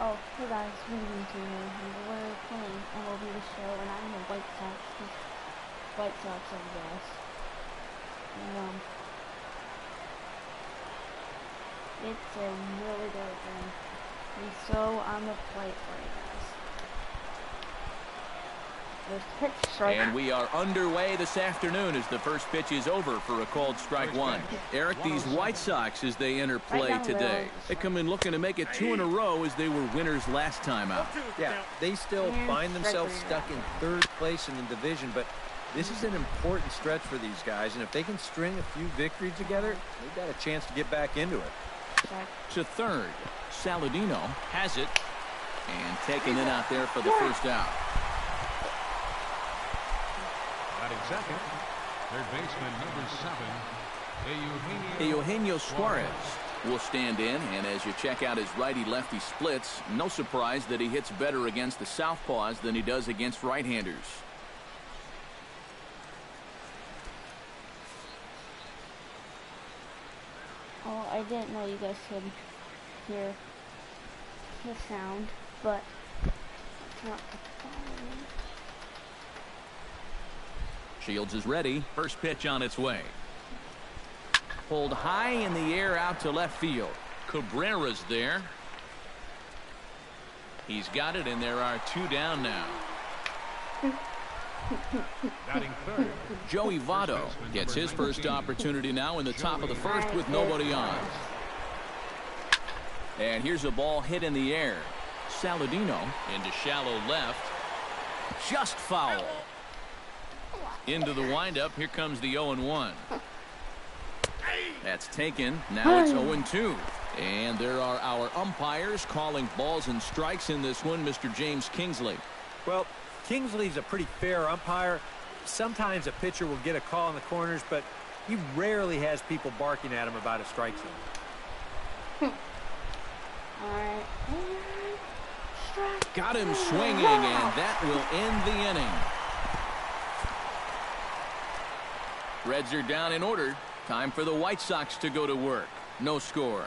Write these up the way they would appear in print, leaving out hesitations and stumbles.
Oh, hey guys, good evening to you. We're playing MLB The Show, and I'm the White Sox, I guess. And, it's a really good game. And so, I'm gonna play it for you guys. There's pitch strike. And we are underway this afternoon as the first pitch is over for a called strike one. Eric, these White Sox, as they enter play today, they come in looking to make it 2 in a row as they were winners last time out. Yeah, they still find themselves stuck in 3rd place in the division, but this is an important stretch for these guys, and if they can string a few victories together, they've got a chance to get back into it. To third, Saladino has it, and taking it out there for the first out. Batting second, third baseman number 7, Eugenio Suarez will stand in, and as you check out his righty-lefty splits, no surprise that he hits better against the southpaws than he does against right-handers. Oh, I didn't know you guys could hear the sound, but it's not the phone. Shields is ready. First pitch on its way. Pulled high in the air out to left field. Cabrera's there. He's got it, and there are 2 down now. batting third. Joey Votto gets his first opportunity now in the top of the first with nobody on. And here's a ball hit in the air. Saladino into shallow left. Just foul. Into the windup. Here comes the 0-1. That's taken. Now it's 0-2. And there are our umpires calling balls and strikes in this one. Mr. James Kingsley. Well, Kingsley's a pretty fair umpire. Sometimes a pitcher will get a call in the corners, but he rarely has people barking at him about a strike zone. Alright. Got him swinging, and that will end the inning. Reds are down in order. Time for the White Sox to go to work. No score.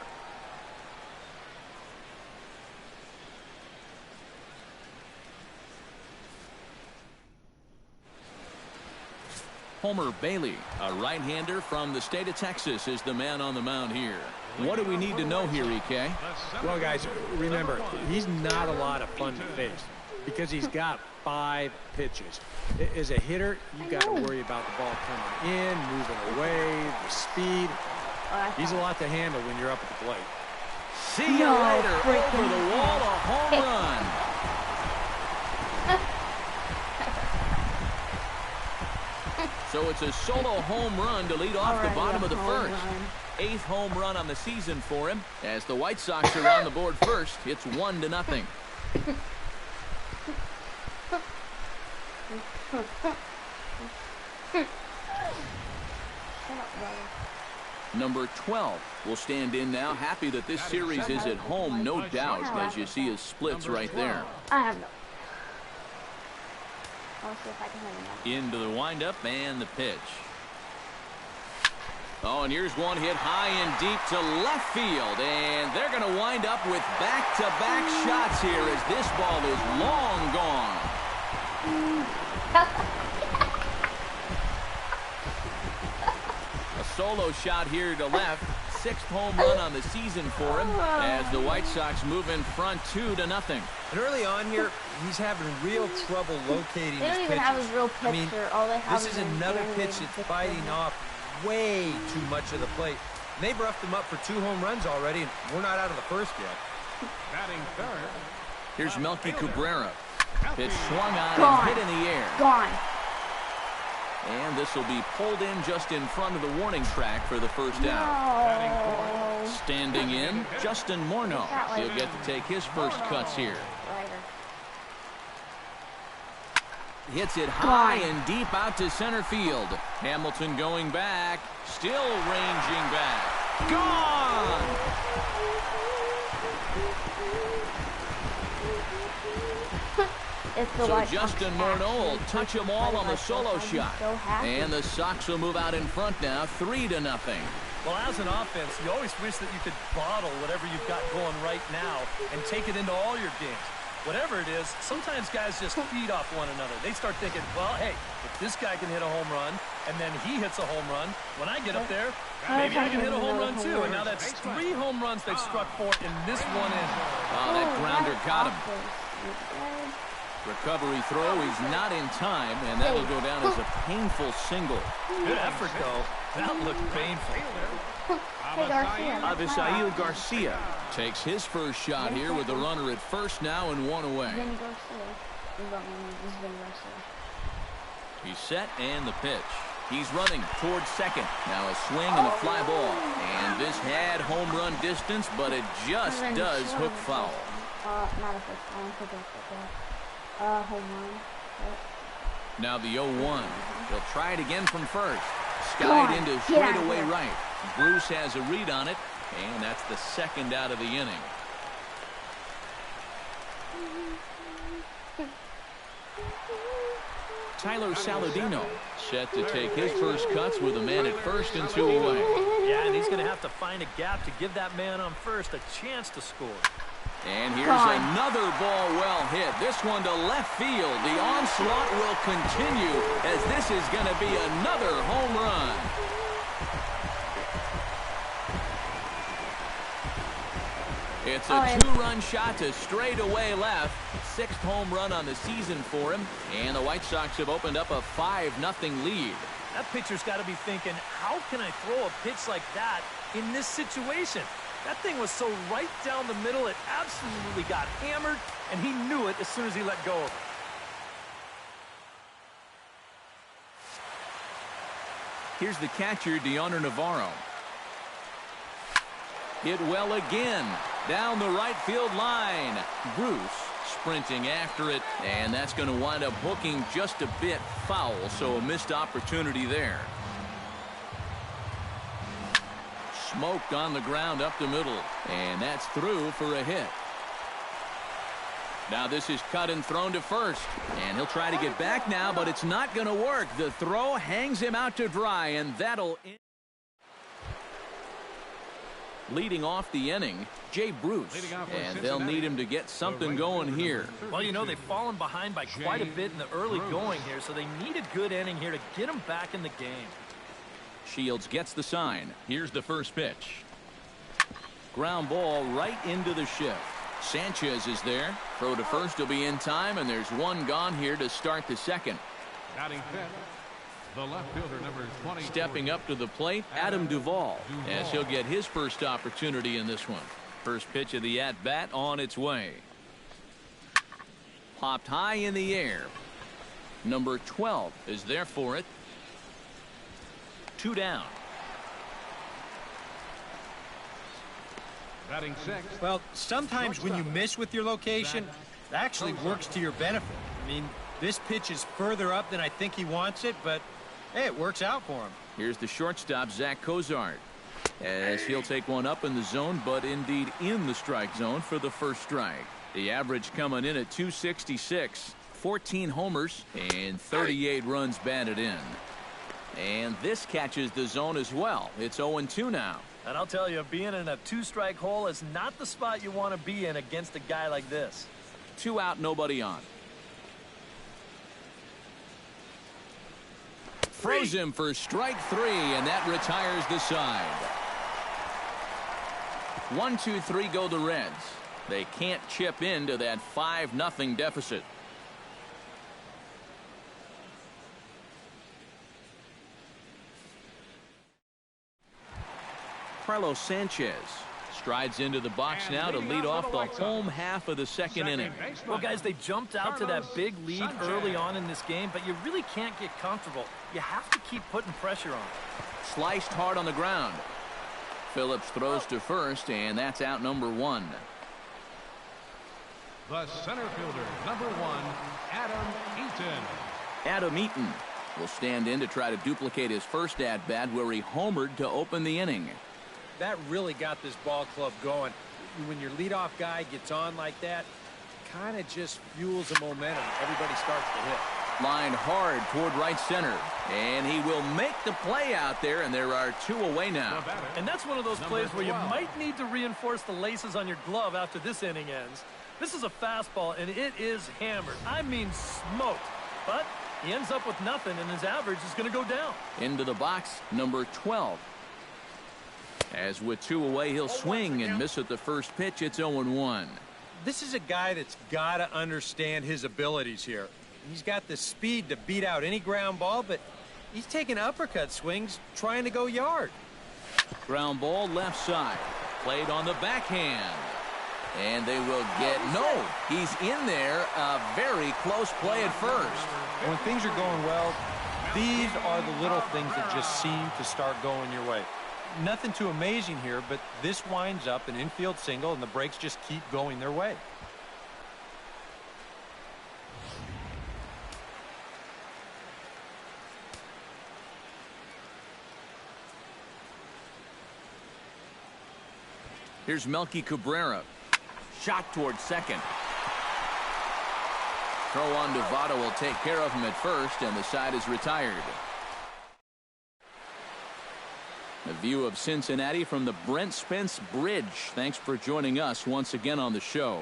Homer Bailey, a right-hander from the state of Texas, is the man on the mound here. What do we need to know here, EK? Well, guys, remember, he's not a lot of fun to face because he's got 5 pitches. As a hitter, you've got to worry about the ball coming in, moving away, the speed. He's a lot to handle when you're up at the plate. See you later. Over the wall, a home run. So it's a solo home run to lead off the bottom of the first. 8th home run on the season for him. As the White Sox are on the board first, it's 1-0. Number 12 will stand in now. Happy that this series is at home, no doubt, as you see his splits right there. I have no. I'll see if I can hit him. Into the windup and the pitch. Oh, and here's one hit high and deep to left field, and they're going to wind up with back-to-back shots here as this ball is long gone. A solo shot here to left. 6th home run on the season for him as the White Sox move in front 2-0. And early on here, he's having real trouble locating his pitches. They don't even have his real pitcher. I mean, all they have this is another pitch that's fighting off way too much of the plate. And they've roughed him up for 2 home runs already, and we're not out of the first yet. Batting third. Here's Melky Cabrera. Pitch swung on and hit in the air. Gone. And this will be pulled in just in front of the warning track for the first out. Standing in, Justin Morneau. He'll get to take his first cuts here. Hits it high and deep out to center field. Hamilton going back. Still ranging back. Gone! So Justin Morneau will touch them all on the solo shot. And the Sox will move out in front now, 3-0. Well, as an offense, you always wish that you could bottle whatever you've got going right now and take it into all your games. Whatever it is, sometimes guys just feed off one another. They start thinking, well, hey, if this guy can hit a home run, and then he hits a home run, when I get up there, maybe I can hit a home run too. And now that's 3 home runs they've struck for in this one inning. Oh, that grounder got him. Recovery throw, he's not in time, and that'll go down as a painful single. Good effort, though. That looked painful. Avisail Garcia takes his first shot here with the runner at first now and 1 away. He's set and the pitch. He's running towards second. Now a swing and a fly ball. And this had home run distance, but it just does hook foul. Not a first time, home run. Now the 0-1. He'll try it again from first. Skied into straightaway right. Bruce has a read on it, and that's the second out of the inning. Tyler Saladino set to take his first cuts with a man at first and 2 away. Yeah, and he's going to have to find a gap to give that man on first a chance to score. And here's another ball well hit. This one to left field. The onslaught will continue as this is going to be another home run. It's a 2-run shot to straightaway left. 6th home run on the season for him. And the White Sox have opened up a 5-0 lead. That pitcher's got to be thinking, how can I throw a pitch like that in this situation? That thing was so right down the middle, it absolutely got hammered, and he knew it as soon as he let go of it. Here's the catcher, Deoner Navarro. Hit well again. Down the right field line. Bruce sprinting after it, and that's going to wind up hooking just a bit foul, so a missed opportunity there. Smoked on the ground up the middle, and that's through for a hit. Now this is cut and thrown to first, and he'll try to get back now, but it's not going to work. The throw hangs him out to dry, and that'll end. Leading off the inning, Jay Bruce, and they'll need him to get something going here. Well, you know, they've fallen behind by quite a bit in the early going here, so they need a good inning here to get them back in the game. Shields gets the sign. Here's the first pitch. Ground ball right into the shift. Sanchez is there. Throw to first will be in time, and there's one gone here to start the second. Batting fifth, the left fielder, number 20. Stepping up to the plate, Adam Duvall, as he'll get his first opportunity in this one. First pitch of the at-bat on its way. Popped high in the air. Number 12 is there for it. 2 down. Batting sixth. Well, sometimes when you miss with your location, it actually works to your benefit. I mean, this pitch is further up than I think he wants it, but hey, it works out for him. Here's the shortstop, Zach Cozart, as he'll take one up in the zone, but indeed in the strike zone for the first strike. The average coming in at 266, 14 homers, and 38 runs batted in. And this catches the zone as well. It's 0-2 now. And I'll tell you, being in a 2-strike hole is not the spot you want to be in against a guy like this. 2 out, nobody on. Throws him for strike 3, and that retires the side. 1-2-3 go the Reds. They can't chip into that 5-0 deficit. Carlos Sanchez strides into the box now to lead off the home half of the second inning. Well, guys, they jumped out to that big lead early on in this game, but you really can't get comfortable. You have to keep putting pressure on. Sliced hard on the ground. Phillips throws to first, and that's out number 1. The center fielder, number 1, Adam Eaton. Adam Eaton will stand in to try to duplicate his first at-bat where he homered to open the inning. That really got this ball club going. When your leadoff guy gets on like that, kind of just fuels the momentum. Everybody starts to hit. Lined hard toward right center. And he will make the play out there, and there are 2 away now. And that's one of those plays where you might need to reinforce the laces on your glove after this inning ends. This is a fastball, and it is hammered. I mean smoked. But he ends up with nothing, and his average is going to go down. Into the box, number 12. As with 2 away, he'll swing and miss at the first pitch. It's 0-1. This is a guy that's got to understand his abilities here. He's got the speed to beat out any ground ball, but he's taking uppercut swings trying to go yard. Ground ball left side. Played on the backhand. And they will get, no, he's in there. A very close play at first. When things are going well, these are the little things that just seem to start going your way. Nothing too amazing here, but this winds up an infield single, and the breaks just keep going their way. Here's Melky Cabrera. Shot towards second. Throw on Devado will take care of him at first, and the side is retired. A view of Cincinnati from the Brent Spence Bridge. Thanks for joining us once again on the show.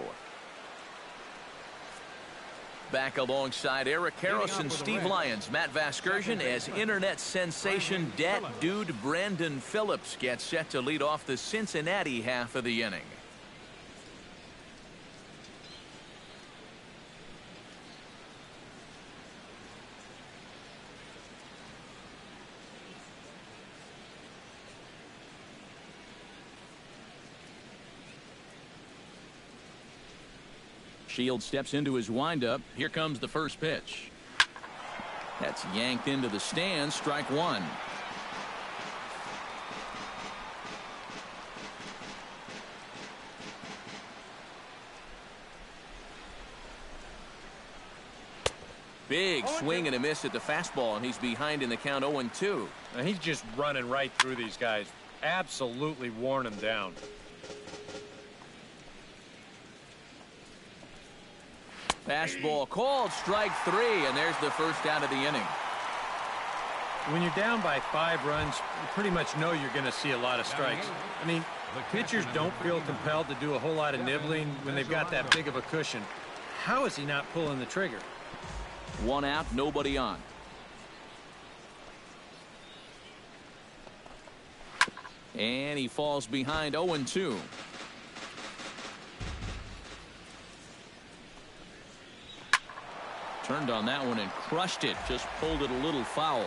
Back alongside Eric Harrison, Steve Lyons, Matt Vasgersian, as internet sensation Dat Dude Brandon Phillips gets set to lead off the Cincinnati half of the inning. Shields steps into his windup. Here comes the first pitch. That's yanked into the stands. Strike 1. Big swing and a miss at the fastball, and he's behind in the count 0-2. Now he's just running right through these guys. Absolutely worn them down. Fastball called, strike 3, and there's the first out of the inning. When you're down by 5 runs, you pretty much know you're going to see a lot of strikes. I mean, pitchers don't feel compelled to do a whole lot of nibbling when they've got that big of a cushion. How is he not pulling the trigger? 1 out, nobody on. And he falls behind 0-2. Turned on that one and crushed it. Just pulled it a little foul.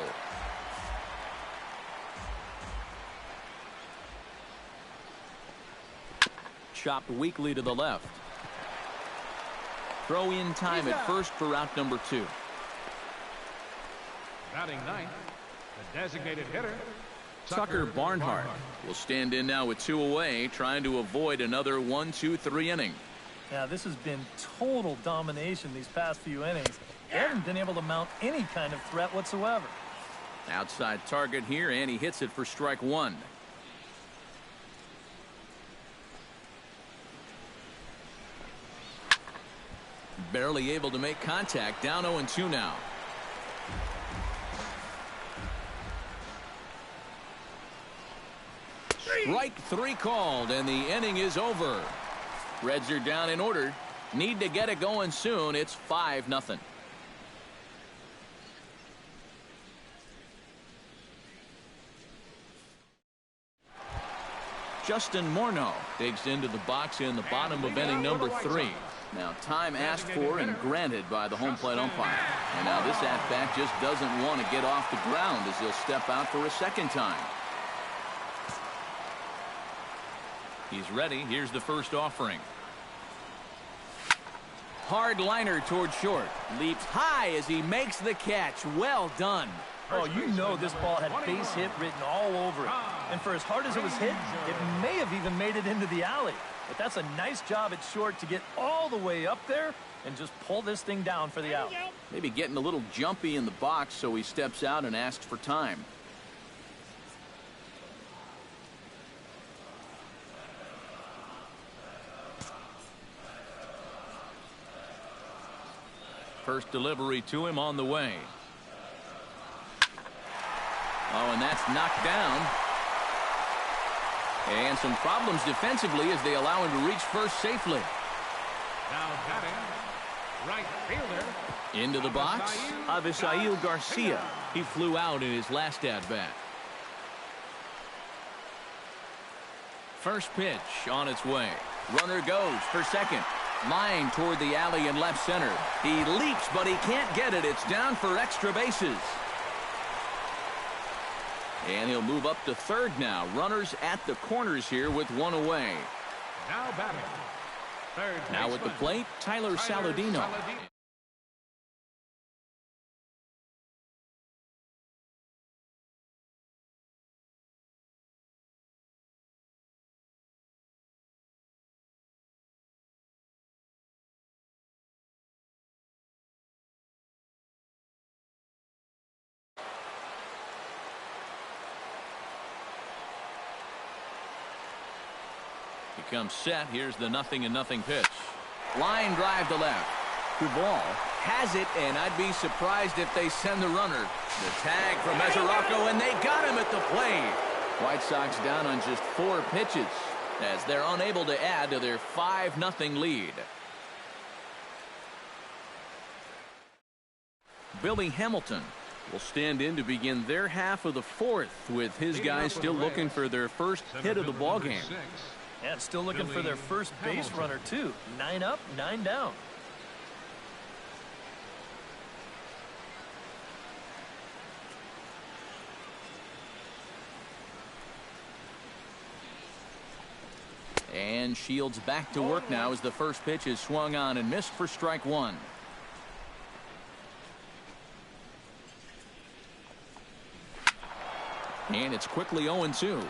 Chopped weakly to the left. Throw in time at first for out number 2. Batting ninth, the designated hitter, Tucker Barnhart will stand in now with 2 away, trying to avoid another 1-2-3 inning. Yeah, this has been total domination these past few innings. They haven't been able to mount any kind of threat whatsoever. Outside target here, and he hits it for strike 1. Barely able to make contact. Down 0-2 now. Strike 3 called, and the inning is over. Reds are down in order. Need to get it going soon. It's 5-0. Justin Morneau digs into the box in the bottom of inning number 3. Now time asked for and granted by the home plate umpire. And now this at-bat just doesn't want to get off the ground as he'll step out for a second time. He's ready. Here's the first offering. Hard liner toward short. Leaps high as he makes the catch. Well done. Oh, you know this ball had base hit written all over it. And for as hard as it was hit, it may have even made it into the alley. But that's a nice job at short to get all the way up there and just pull this thing down for the out. Maybe getting a little jumpy in the box, so he steps out and asks for time. First delivery to him on the way. Oh, and that's knocked down. And some problems defensively as they allow him to reach first safely. Now batting, right fielder. Into the box, Avisail Garcia. He flew out in his last at-bat. First pitch on its way. Runner goes for second. Line toward the alley in left center. He leaps, but he can't get it. It's down for extra bases. And he'll move up to third now. Runners at the corners here with one away. Now batting, third Now at the baseman, plate, Tyler Saladino. He comes set. Here's the 0-0 pitch. Line drive to left. Duvall has it, and I'd be surprised if they send the runner. The tag from Mesoraco, and they got him at the plate. White Sox down on just 4 pitches as they're unable to add to their 5-0 lead. Billy Hamilton will stand in to begin their half of the 4th with his guys still looking for their first hit of the ballgame. Yeah, still looking for their first base runner, too. 9 up, 9 down. And Shields back to work now as the first pitch is swung on and missed for strike 1. And it's quickly 0-2.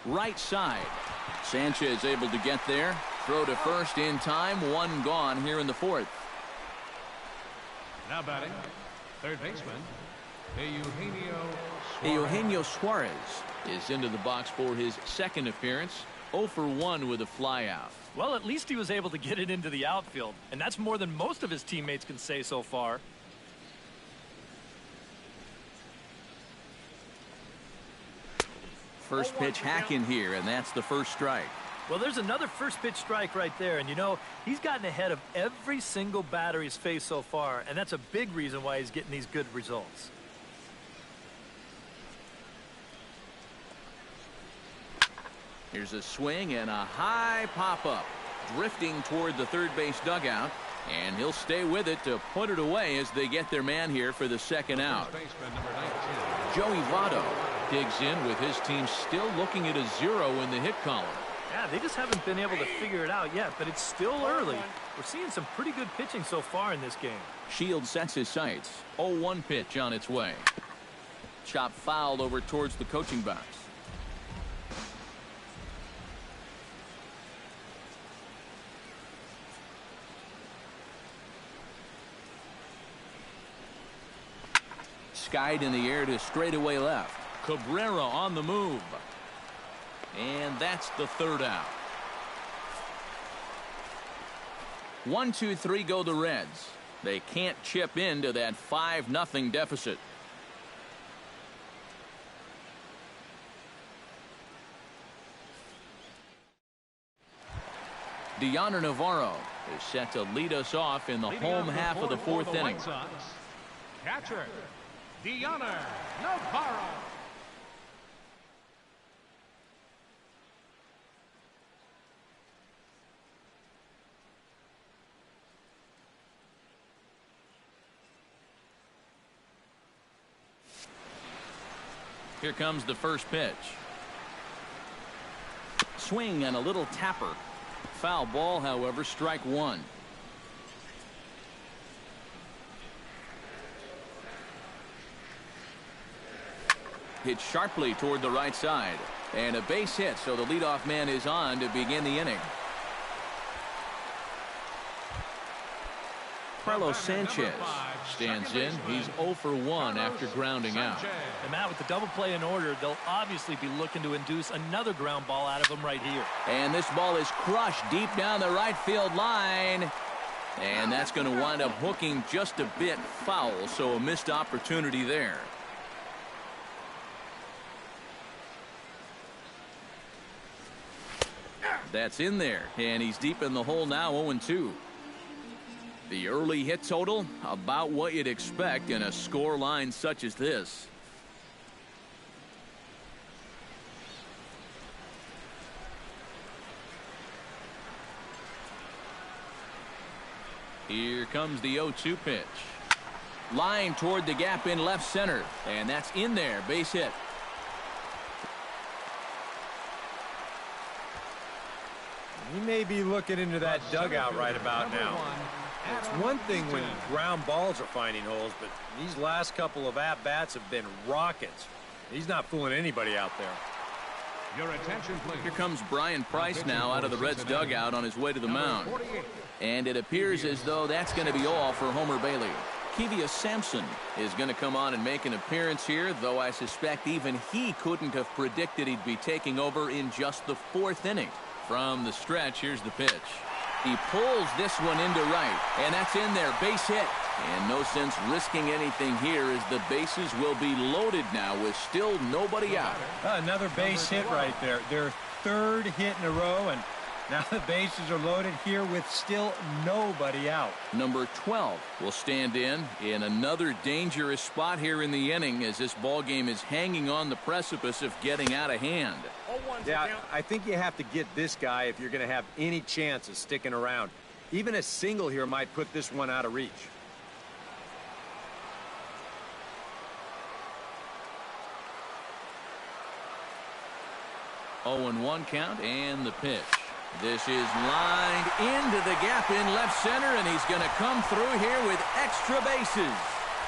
Right side. Sanchez able to get there. Throw to first in time. 1 gone here in the 4th. Now batting, third baseman, Eugenio Suarez is into the box for his 2nd appearance. 0 for 1 with a flyout. Well, at least he was able to get it into the outfield, and that's more than most of his teammates can say so far. First pitch hack in here, and that's the first strike. Well, there's another first pitch strike right there, and you know, he's gotten ahead of every single batter he's faced so far, and that's a big reason why he's getting these good results. Here's a swing and a high pop-up. Drifting toward the third base dugout, and he'll stay with it to put it away as they get their man here for the 2nd out. Joey Votto digs in with his team still looking at a 0 in the hit column. Yeah, they just haven't been able to figure it out yet, but it's still early. We're seeing some pretty good pitching so far in this game. Shields sets his sights. 0-1 pitch on its way. Chop fouled over towards the coaching box. Skied in the air to straightaway left. Cabrera on the move. And that's the 3rd out. 1, 2, 3 go the Reds. They can't chip into that 5-0 deficit. Deoner Navarro is set to lead us off in the home half of the 4th inning. Catcher, Deoner Navarro. Here comes the first pitch. Swing and a little tapper. Foul ball, however, strike 1. Hit sharply toward the right side. And a base hit, so the leadoff man is on to begin the inning. Carlos Sanchez stands in. He's 0 for 1 after grounding out. And Matt, with the double play in order, they'll obviously be looking to induce another ground ball out of him right here. And this ball is crushed deep down the right field line. And that's going to wind up hooking just a bit foul, so a missed opportunity there. That's in there, and he's deep in the hole now, 0-2. The early hit total, about what you'd expect in a score line such as this. Here comes the 0-2 pitch. Line toward the gap in left center, and that's in there, base hit. He may be looking into that dugout right about now. It's one thing when ground balls are finding holes, but these last couple of at-bats have been rockets. He's not fooling anybody out there. Your attention, please. Here comes Brian Price now out of the Reds dugout on his way to the mound. And it appears as though that's going to be all for Homer Bailey. Kevius Sampson is going to come on and make an appearance here, though I suspect even he couldn't have predicted he'd be taking over in just the 4th inning. From the stretch, here's the pitch. He pulls this one into right, and that's in there, base hit. And no sense risking anything here as the bases will be loaded now with still nobody out. Another base hit right there. Their 3rd hit in a row, and now the bases are loaded here with still nobody out. Number 12 will stand in another dangerous spot here in the inning as this ball game is hanging on the precipice of getting out of hand. Yeah, I think you have to get this guy if you're going to have any chance of sticking around. Even a single here might put this one out of reach. Oh, and 1 count, and the pitch. This is lined into the gap in left center, and he's going to come through here with extra bases.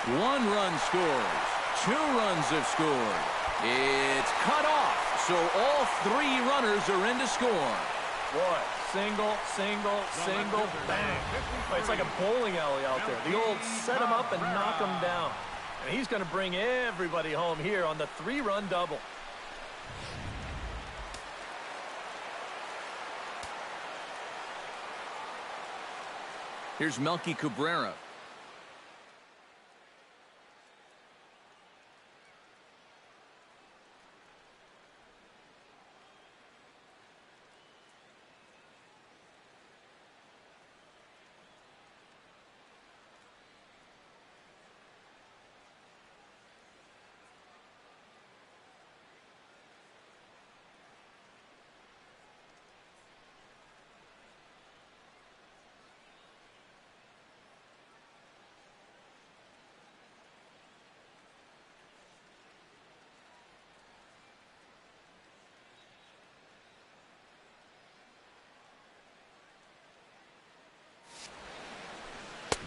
1 run scores. 2 runs have scored. It's cut off, so all 3 runners are in to score. Boy, single, single, single, bang. It's like a bowling alley out there. The old set him up and knock him down. And he's going to bring everybody home here on the 3-run double. Here's Melky Cabrera.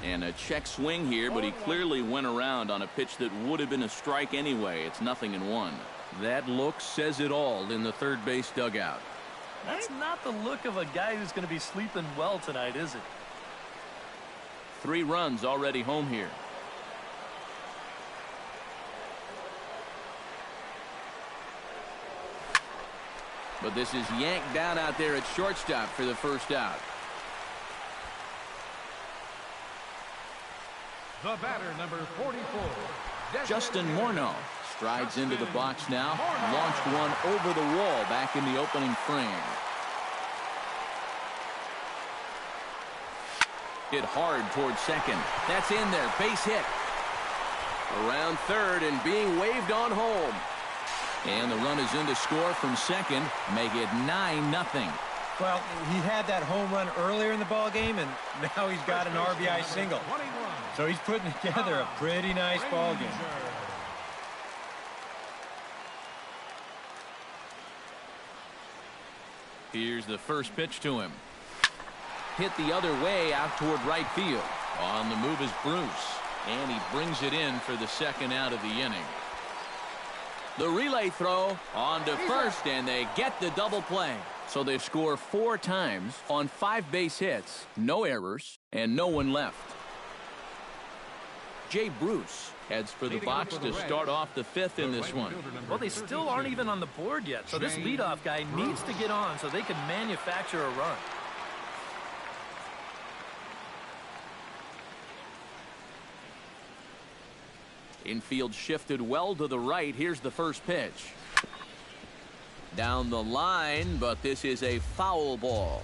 And a check swing here, but he clearly went around on a pitch that would have been a strike anyway. It's 0-1. That look says it all in the third base dugout. That's not the look of a guy who's going to be sleeping well tonight, is it? 3 runs already home here. But this is yanked down out there at shortstop for the first out. The batter, number 44. Justin Morneau strides into the box now. Launched one over the wall back in the opening frame. Hit hard towards second. That's in there. Base hit. Around third and being waved on home. And the run is in to score from second. Make it 9-0. Well, he had that home run earlier in the ball game, and now he's got an RBI single. So he's putting together a pretty nice ball game. Here's the first pitch to him. Hit the other way out toward right field. On the move is Bruce, and he brings it in for the second out of the inning. The relay throw on to first, and they get the double play. So they score 4 times on 5 base hits, no errors, and no one left. Jay Bruce heads for the box to start off the fifth in this one. Well, they still aren't even on the board yet, so this leadoff guy needs to get on so they can manufacture a run. Infield shifted well to the right. Here's the first pitch. Down the line, but this is a foul ball.